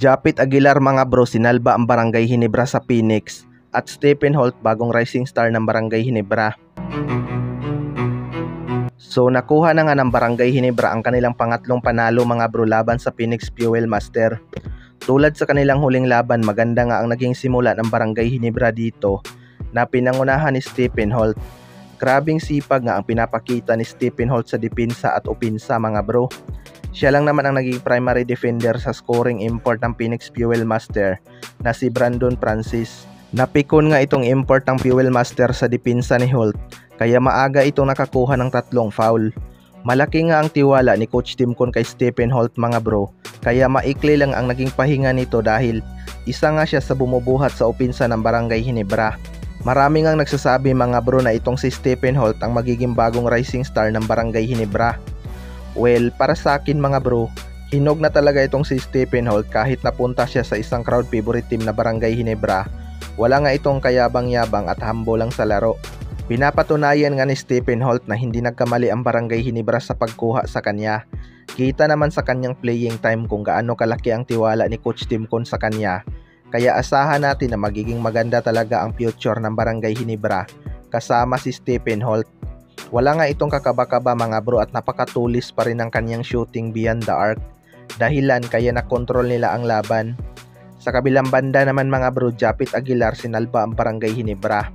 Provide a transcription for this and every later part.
Japit Aguilar mga bro, sinalba ang Barangay Ginebra sa Phoenix at Stephen Holt bagong rising star ng Barangay Ginebra. So nakuha na nga ng Barangay Ginebra ang kanilang pangatlong panalo mga bro laban sa Phoenix Fuel Master. Tulad sa kanilang huling laban, maganda nga ang naging simula ng Barangay Ginebra dito na pinangunahan ni Stephen Holt. Grabing sipag nga ang pinapakita ni Stephen Holt sa depensa at opensa mga bro. Siya lang naman ang naging primary defender sa scoring import ng Phoenix Fuel Master na si Brandon Francis. Napikon nga itong import ng Fuel Master sa depensa ni Holt kaya maaga itong nakakuha ng 3 foul. Malaki nga ang tiwala ni Coach Timcon kay Stephen Holt mga bro, kaya maikli lang ang naging pahinga nito dahil isa nga siya sa bumubuhat sa opensa ng Barangay Ginebra. Marami ngang nagsasabi mga bro na itong si Stephen Holt ang magiging bagong rising star ng Barangay Ginebra. Well, para sa akin mga bro, hinog na talaga itong si Stephen Holt kahit napunta siya sa isang crowd favorite team na Barangay Ginebra. Wala nga itong kayabang-yabang at humble lang sa laro. Pinapatunayan nga ni Stephen Holt na hindi nagkamali ang Barangay Ginebra sa pagkuha sa kanya. Kita naman sa kanyang playing time kung gaano kalaki ang tiwala ni Coach Timcon sa kanya. Kaya asahan natin na magiging maganda talaga ang future ng Barangay Ginebra kasama si Stephen Holt. Wala nga itong kakaba-kaba mga bro at napakatulis pa rin ang kanyang shooting beyond the arc. Dahilan kaya nakontrol nila ang laban. Sa kabilang banda naman mga bro, Japit Aguilar sinalba ang Barangay Ginebra.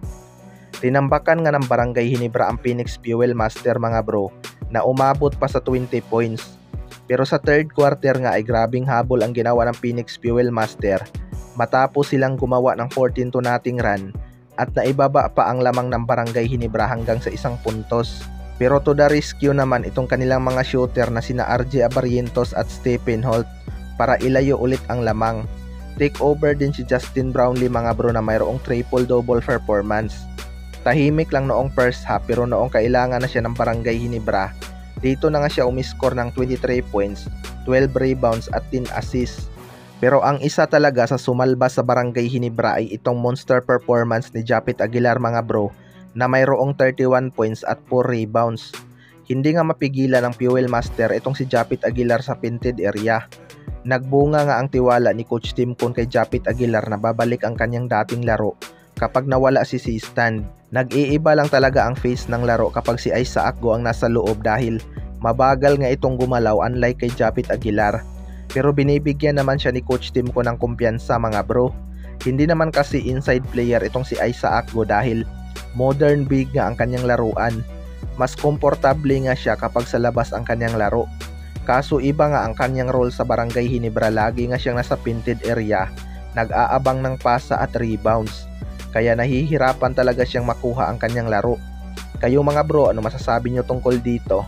Tinambakan nga ng Barangay Ginebra ang Phoenix Fuel Master mga bro na umabot pa sa 20 points. Pero sa third quarter nga ay grabing habol ang ginawa ng Phoenix Fuel Master matapos silang gumawa ng 14-0 run at naibaba pa ang lamang ng Barangay Ginebra hanggang sa 1 puntos. Pero to the rescue naman itong kanilang mga shooter na sina RJ Abarrientos at Stephen Holt para ilayo ulit ang lamang. Take over din si Justin Brownlee mga bro na mayroong triple-double performance. Tahimik lang noong first half pero noong kailangan na siya ng Barangay Ginebra, dito na nga siya umiscore ng 23 points, 12 rebounds at 10 assists. Pero ang isa talaga sa sumalba sa Barangay Ginebra ay itong monster performance ni Japit Aguilar mga bro na mayroong 31 points at 4 rebounds. Hindi nga mapigilan ng Fuel Master itong si Japit Aguilar sa painted area. Nagbunga nga ang tiwala ni Coach Timcon kay Japit Aguilar na babalik ang kanyang dating laro kapag nawala si Stan. Nag-iiba lang talaga ang face ng laro kapag si Isaac Go ang nasa loob dahil mabagal nga itong gumalaw unlike kay Japit Aguilar. Pero binibigyan naman siya ni Coach Timcon ng kumpiyansa mga bro. Hindi naman kasi inside player itong si Isaac Go dahil modern big nga ang kanyang laruan. Mas komportable nga siya kapag sa labas ang kanyang laro. Kaso iba nga ang kanyang role sa Barangay Ginebra, lagi nga siyang nasa painted area, nag-aabang ng pasa at rebounds. Kaya nahihirapan talaga siyang makuha ang kanyang laro. Kayo mga bro, ano masasabi nyo tungkol dito?